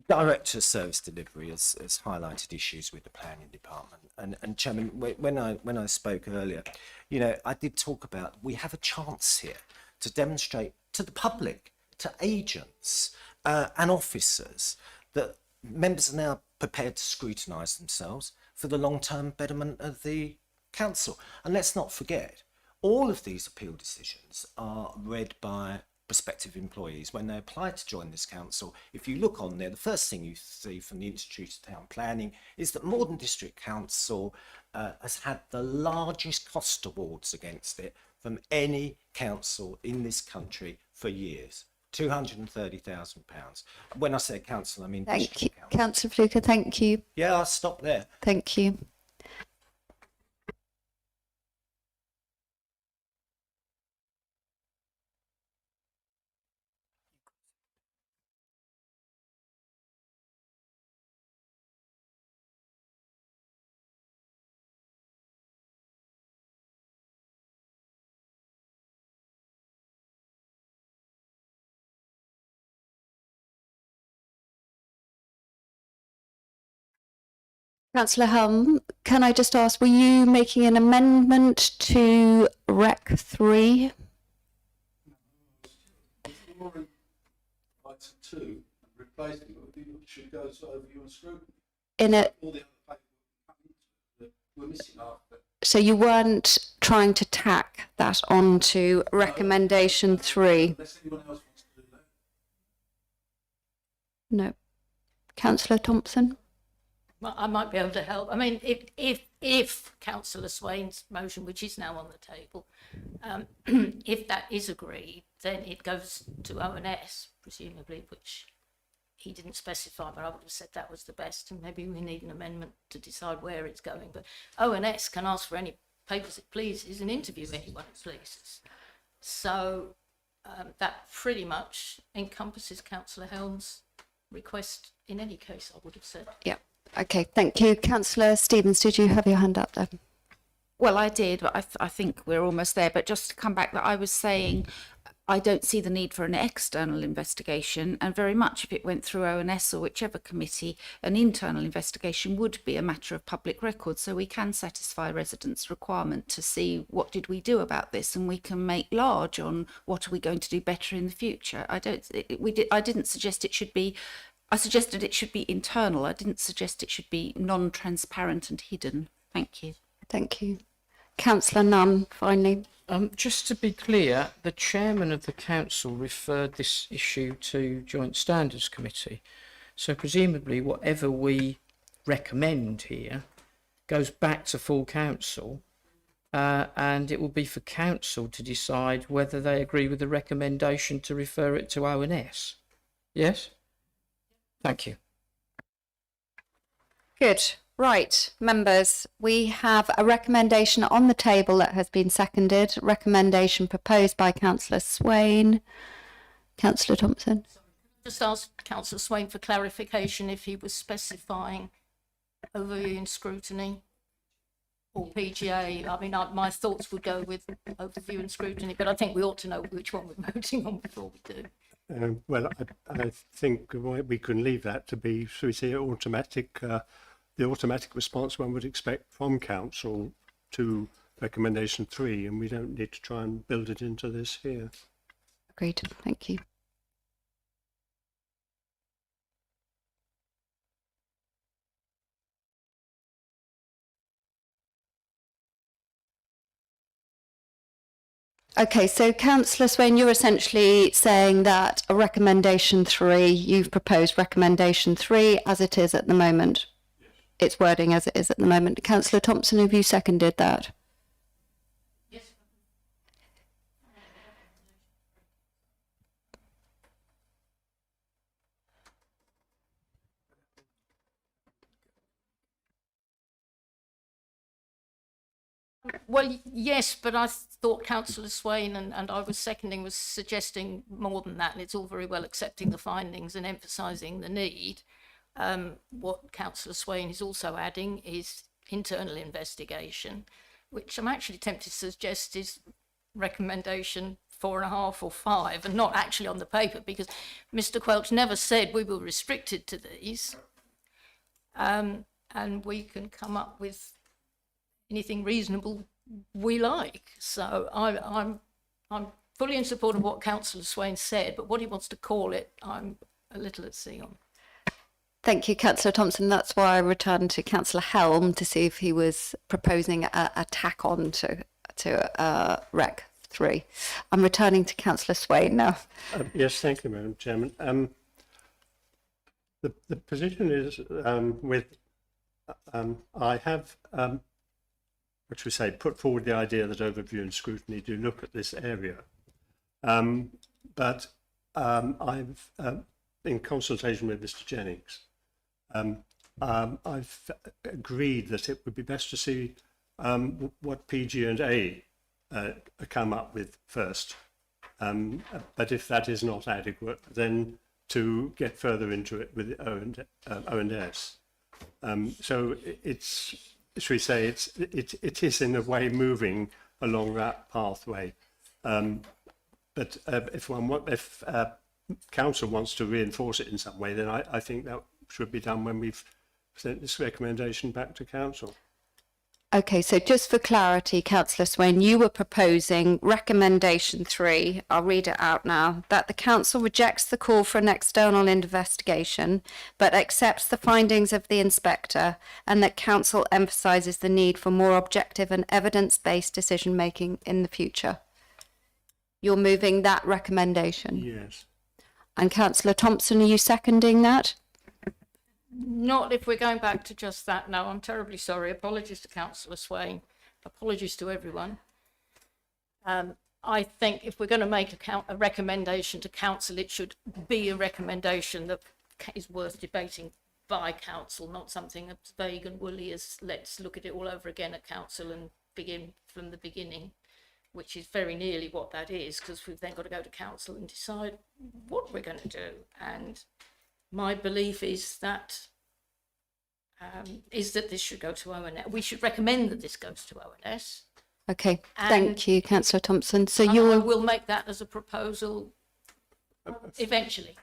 Director of Service Delivery has highlighted issues with the planning department, and Chairman, when I spoke earlier, you know, I did talk about we have a chance here to demonstrate to the public, to agents and officers, that members are now prepared to scrutinise themselves for the long-term betterment of the council. And let's not forget, all of these appeal decisions are read by prospective employees when they apply to join this council. If you look on there, the first thing you see from the Institute of Town Planning is that Morden District Council has had the largest cost awards against it from any council in this country for years. £230,000. When I say council, I mean Thank you, district council. Councillor Fluker. Thank you. Yeah, I'll stop there. Thank you. Councillor Helm, can I just ask, were you making an amendment to Rec 3? Item 2 and replacing it should go to overview and scrutiny. In a, All the other paperwork that we're missing after. so you weren't trying to tack that onto recommendation 3? Unless anyone else wants to do that. No. Councillor Thompson? Well, I might be able to help. I mean, if Councillor Swain's motion, which is now on the table, if that is agreed, then it goes to ONS, presumably, which he didn't specify, but I would have said that was the best, and maybe we need an amendment to decide where it's going. But ONS can ask for any papers it pleases and interview anyone it pleases. So that pretty much encompasses Councillor Helm's request in any case, I would have said. Yeah. Okay, thank you. Councillor Stevens, did you have your hand up there? Well, I did, but I think we're almost there. But just to come back, that I was saying, I don't see the need for an external investigation, and very much if it went through ONS or whichever committee, an internal investigation would be a matter of public record, so we can satisfy residents' requirement to see what did we do about this, and we can make large on what are we going to do better in the future. I didn't suggest it should be. I suggested it should be internal. I didn't suggest it should be non-transparent and hidden. Thank you. Thank you. Councillor Nunn, finally. Just to be clear, the chairman of the council referred this issue to Joint Standards Committee. So presumably whatever we recommend here goes back to full council, and it will be for council to decide whether they agree with the recommendation to refer it to ONS. Yes? Thank you. Good. Right, members, we have a recommendation on the table that has been seconded. Recommendation proposed by Councillor Swain. Councillor Thompson. Just ask Councillor Swain for clarification if he was specifying overview and scrutiny or PGA. I mean, my thoughts would go with overview and scrutiny, but I think we ought to know which one we're voting on before we do. Well, I think we can leave that to be, so we say, automatic, the automatic response one would expect from council to recommendation 3, and we don't need to try and build it into this here. Agreed. Thank you. Okay, so Councillor Swain, you're essentially saying that a recommendation 3, you've proposed recommendation 3 as it is at the moment. Yes. Its wording as it is at the moment. Councillor Thompson, have you seconded that? Yes. Well, yes, but I thought Councillor Swain and I was seconding was suggesting more than that, and it's all very well accepting the findings and emphasising the need. What Councillor Swain is also adding is internal investigation, which I'm actually tempted to suggest is recommendation 4.5 or 5, and not actually on the paper, because Mr. Quelch never said we were restricted to these, and we can come up with anything reasonable we like. So I'm fully in support of what Councillor Swain said, but what he wants to call it, I'm a little at sea on. Thank you, Councillor Thompson. That's why I returned to Councillor Helm to see if he was proposing a tack on to Rec 3. I'm returning to Councillor Swain now. Yes, thank you, Madam Chairman. The position is I have, what should we say, put forward the idea that overview and scrutiny do look at this area. But I've, in consultation with Mr. Jennings, I've agreed that it would be best to see what PG&A come up with first. But if that is not adequate, then to get further into it with O&S. So it's, should we say, it is in a way moving along that pathway. But if council wants to reinforce it in some way, then I think that should be done when we've sent this recommendation back to council. Okay, so just for clarity, Councillor Swain, you were proposing recommendation 3, I'll read it out now, that the council rejects the call for an external investigation, but accepts the findings of the inspector, and that council emphasises the need for more objective and evidence-based decision-making in the future. You're moving that recommendation? Yes. And Councillor Thompson, are you seconding that? Not if we're going back to just that. No, I'm terribly sorry. Apologies to Councillor Swain. Apologies to everyone. I think if we're going to make a recommendation to council, it should be a recommendation that is worth debating by council, not something as vague and woolly as let's look at it all over again at council and begin from the beginning, which is very nearly what that is, because we've then got to go to council and decide what we're going to do. And my belief is that this should go to O&S. We should recommend that this goes to O&S. Okay, And- thank you, Councillor Thompson. So And I you're, will make that as a proposal eventually.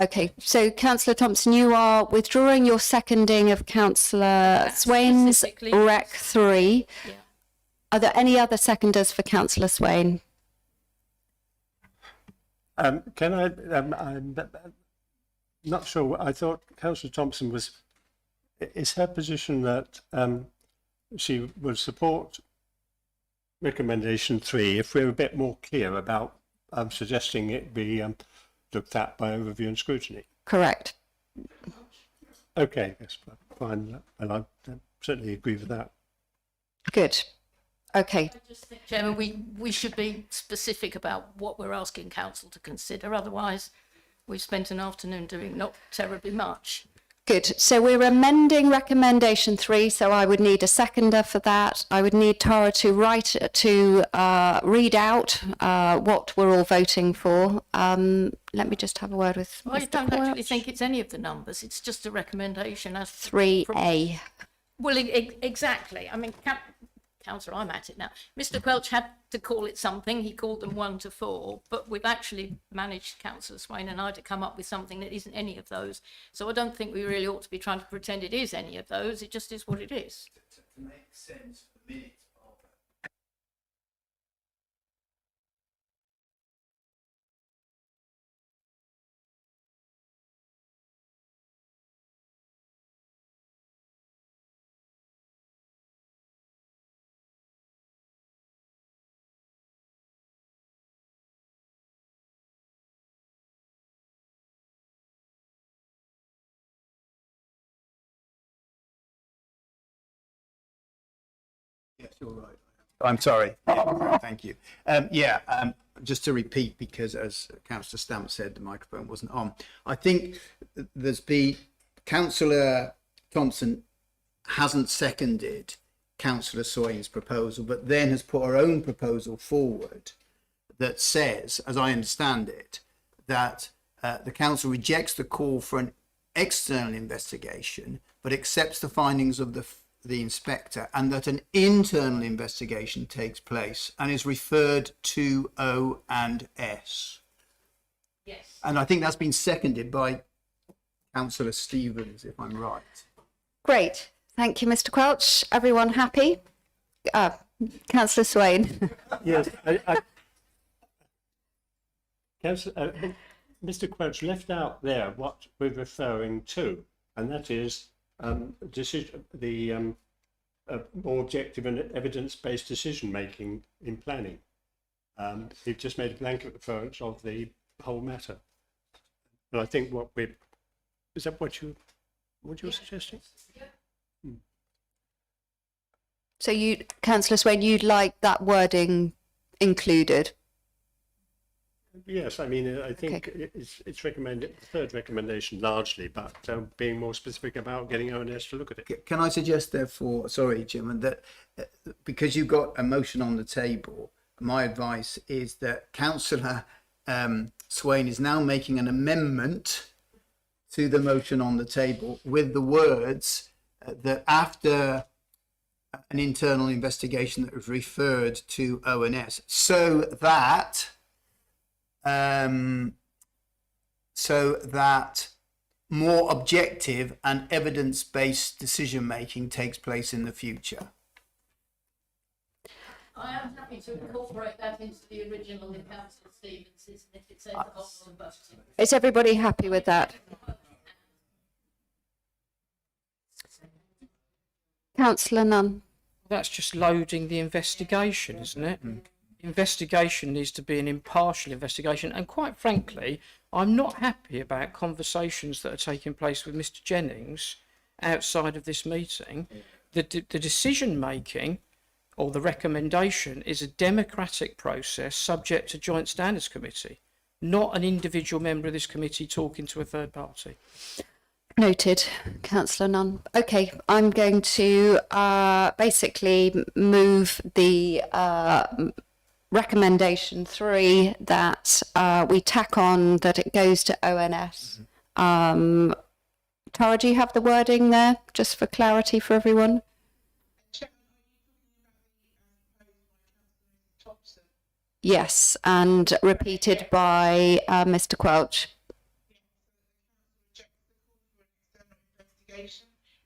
okay, so Councillor Thompson, you are withdrawing your seconding of Councillor Swain's specifically- Rec 3. Yeah. Are there any other seconders for Councillor Swain? Can I? I'm not sure. I thought Councillor Thompson was. Is her position that she would support recommendation 3 if we're a bit more clear about suggesting it be looked at by overview and scrutiny? Correct. Okay, yes, fine, and I certainly agree with that. Good. Okay. I just think, Chairman, we should be specific about what we're asking council to consider. Otherwise, we've spent an afternoon doing not terribly much. Good. So we're amending recommendation 3. So I would need a seconder for that. I would need Tara to read out what we're all voting for. Let me just have a word with I Mr. don't actually Quelch. think it's any of the numbers. It's just a recommendation as 3A. Well, exactly. I mean, Councillor, I'm at it now. Mr. Quelch had to call it something. He called them 1 to 4, but we've actually managed, Councillor Swain and I, to come up with something that isn't any of those. So I don't think we really ought to be trying to pretend it is any of those. It just is what it is. To make sense for minutes, Barbara. Yes, you're right. I'm sorry. Yeah, thank you. Just to repeat, because as Councillor Stamp said, the microphone wasn't on. I think there's been, Councillor Thompson hasn't seconded Councillor Swain's proposal, but then has put her own proposal forward that says, as I understand it, that the council rejects the call for an external investigation, but accepts the findings of the inspector, and that an internal investigation takes place and is referred to O&S. Yes. And I think that's been seconded by Councillor Stevens, if I'm right. Great. Thank you, Mr. Quelch. Everyone happy? Councillor Swain. Yes, Councillor, Mr. Quelch left out there what we're referring to, and that is the more objective and evidence-based decision-making in planning. You've just made a blanket reference of the whole matter. And I think is that what you're suggesting? So Councillor Swain, you'd like that wording included? Yes, I mean, I think it's recommended, the third recommendation largely, but being more specific about getting O&S to look at it. Can I suggest, therefore, sorry, Chairman, that because you've got a motion on the table, my advice is that Councillor Swain is now making an amendment to the motion on the table with the words that after an internal investigation that was referred to O&S, so that more objective and evidence-based decision-making takes place in the future. I am happy to incorporate that into the original in Councillor Stevens' if it says the whole of the budget. Is everybody happy with that? Councillor Nunn. That's just loading the investigation, isn't it? Investigation needs to be an impartial investigation, and quite frankly, I'm not happy about conversations that are taking place with Mr. Jennings outside of this meeting. The decision making or the recommendation is a democratic process subject to Joint Standards Committee, not an individual member of this committee talking to a third party. Noted, Councillor Nunn. Okay, I'm going to basically move the recommendation 3 that we tack on that it goes to ONS. Tara, do you have the wording there, just for clarity for everyone? Yes, and repeated by Mr. Quelch.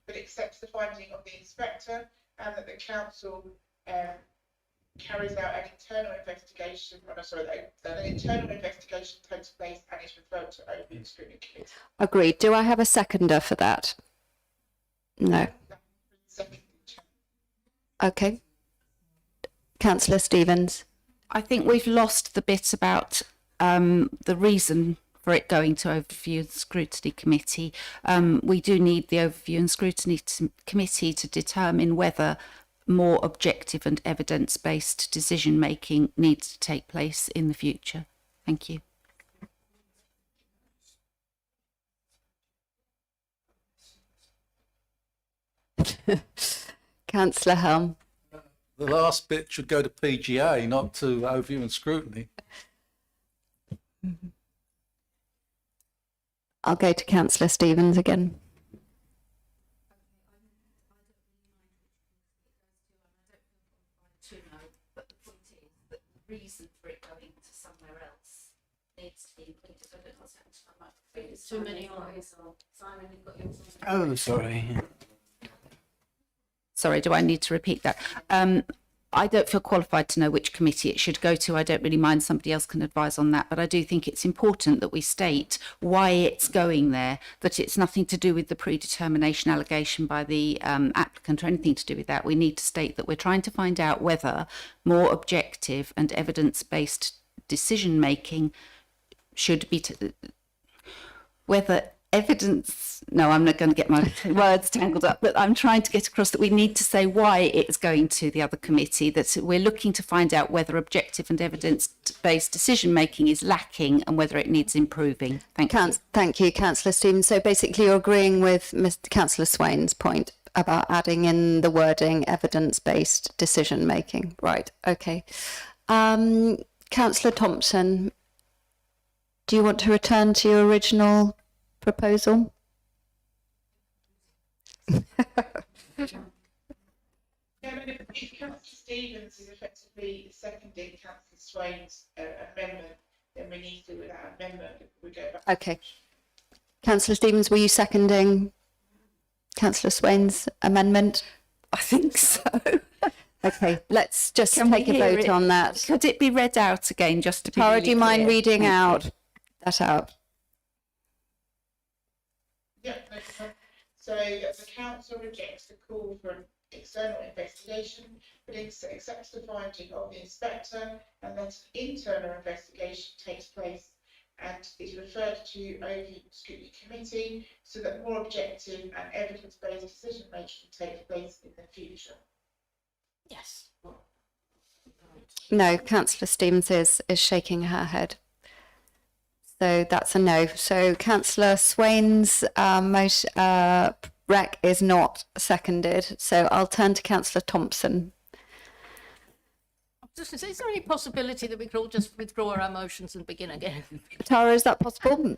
But accepts the finding of the inspector, and that the council carries out an internal investigation. That an internal investigation takes place and is referred to open scrutiny committee. Agreed. Do I have a seconder for that? No. Okay. Councillor Stevens. I think we've lost the bit about the reason for it going to Overview and Scrutiny Committee. We do need the Overview and Scrutiny Committee to determine whether more objective and evidence-based decision-making needs to take place in the future. Thank you. Councillor Helm. The last bit should go to PGA, not to Overview and Scrutiny. I'll go to Councillor Stevens again. But the point is that the reason for it going to somewhere else needs to be included. I don't know what's happened to my microphone. It's too many eyes. Simon, you've got yours on. Oh, sorry. Sorry, do I need to repeat that? I don't feel qualified to know which committee it should go to. I don't really mind, somebody else can advise on that, but I do think it's important that we state why it's going there, that it's nothing to do with the predetermination allegation by the applicant or anything to do with that. We need to state that we're trying to find out whether more objective and evidence-based decision making should be whether evidence, no, I'm not going to get my words tangled up, but I'm trying to get across that we need to say why it's going to the other committee, that we're looking to find out whether objective and evidence-based decision-making is lacking and whether it needs improving. Thank you. Thank you, Councillor Stevens. So basically you're agreeing with Mr. Councillor Swain's point. about adding in the wording evidence-based decision making. Right, okay. Councillor Thompson, do you want to return to your original proposal? Yeah, I mean, if Councillor Stevens is effectively seconding Councillor Swain's amendment, then we need to do that amendment if we go back. Okay. Councillor Stevens, were you seconding Councillor Swain's amendment? I think so. Okay, let's just Can we take a hear vote it? on that. Could it be read out again, just to be Tara, really do you mind clear? reading Thank out you. that out? Yeah, no problem. So the council rejects the call for an external investigation, but accepts the finding of the inspector and that an internal investigation takes place and is referred to Overview Scrutiny Committee so that more objective and evidence-based decision making takes place in the future. Yes. No, Councillor Stevens is shaking her head. So that's a no. So Councillor Swain's rec is not seconded. So I'll turn to Councillor Thompson. Just to say, is there any possibility that we could all just withdraw our motions and begin again? Tara, is that possible?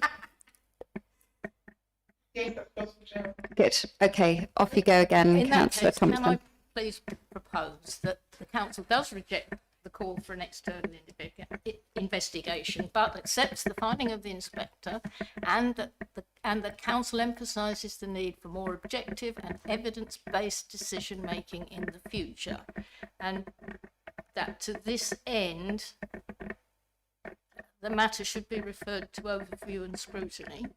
Yes, that's possible, Chair. Good. Okay, off you go again, In that Councillor case, can I Thompson. please propose that the council does reject the call for an external investigation, but accepts the finding of the inspector, and that council emphasises the need for more objective and evidence-based decision making in the future, and that to this end the matter should be referred to overview and scrutiny,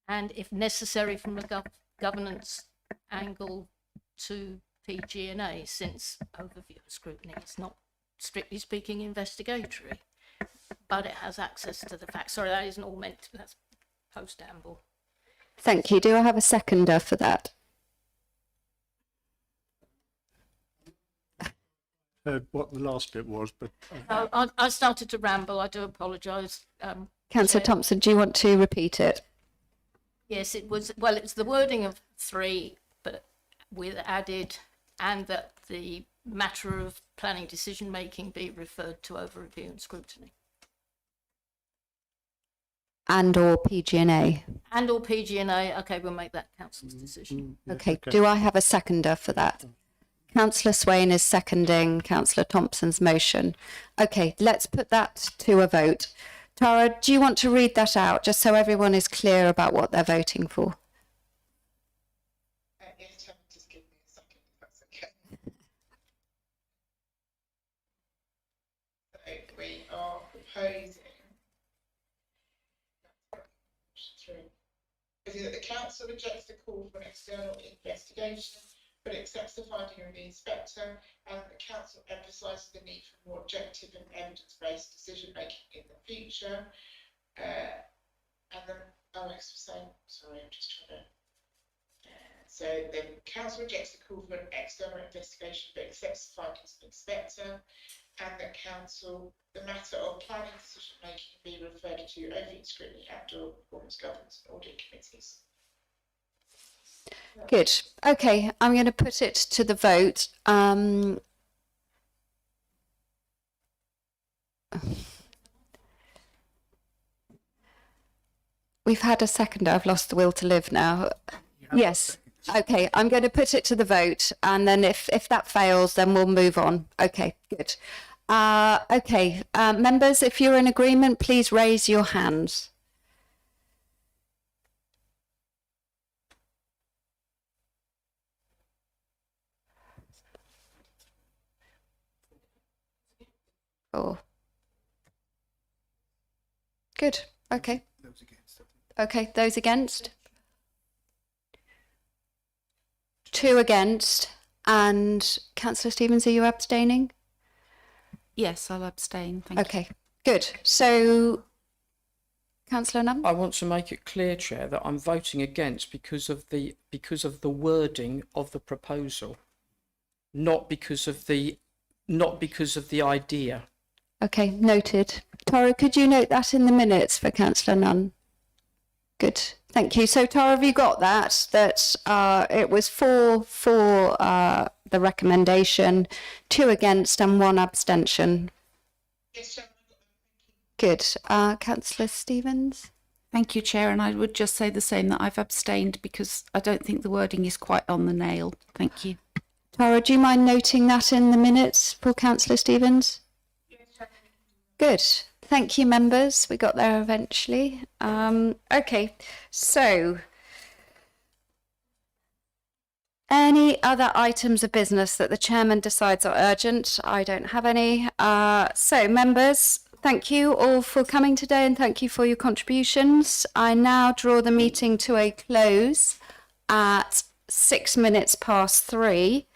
and if necessary from a governance angle to PG&A, since overview and scrutiny is not strictly speaking investigatory, but it has access to the facts. Sorry, that isn't all meant to, that's post-amble. Thank you. Do I have a seconder for that? Heard what the last bit was, but I started to ramble, I do apologise. Councillor Chair. Thompson, do you want to repeat it? Yes, it was, well, it's the wording of 3, but with added, and that the matter of planning decision making be referred to overview and scrutiny. And or PG&A? And or PG&A, okay, we'll make that council's decision. Okay, do I have a seconder for that? Councillor Swain is seconding Councillor Thompson's motion. Okay, let's put that to a vote. Tara, do you want to read that out, just so everyone is clear about what they're voting for? Yes, Chair, just give me a second if that's okay. So we are proposing that the council rejects the call for an external investigation, but accepts the finding of the inspector, and the council emphasises the need for more objective and evidence-based decision making in the future. And then Alex was saying, sorry, I'm just trying to. So the council rejects the call for an external investigation, but accepts the findings of the inspector, and the council, the matter of planning decision making be referred to overview scrutiny and/or performance governance and audit committees. Good. Okay, I'm going to put it to the vote. We've had a seconder. I've lost the will to live now. Yes. Okay, I'm going to put it to the vote, and then if that fails, then we'll move on. Okay, good. Okay, members, if you're in agreement, please raise your hands. Oh. Good. Okay. Okay, those against? 2 against. And Councillor Stevens, are you abstaining? Yes, I'll abstain. Thank you. Okay, good. So, Councillor Nunn? I want to make it clear, Chair, that I'm voting against because of the wording of the proposal, not because of the idea. Okay, noted. Tara, could you note that in the minutes for Councillor Nunn? Good, Thank you. So Tara, have you got that? That it was four for the recommendation, 2 against and 1 abstention. Yes, Chairman. Good. Councillor Stevens? Thank you, Chair, and I would just say the same, that I've abstained because I don't think the wording is quite on the nail. Thank you. Tara, do you mind noting that in the minutes for Councillor Stevens? Yes, Chairman. Good. Thank you, members. We got there eventually. Okay, so any other items of business that the chairman decides are urgent? I don't have any. So, members, thank you all for coming today and thank you for your contributions. I now draw the meeting to a close at 6 minutes past 3.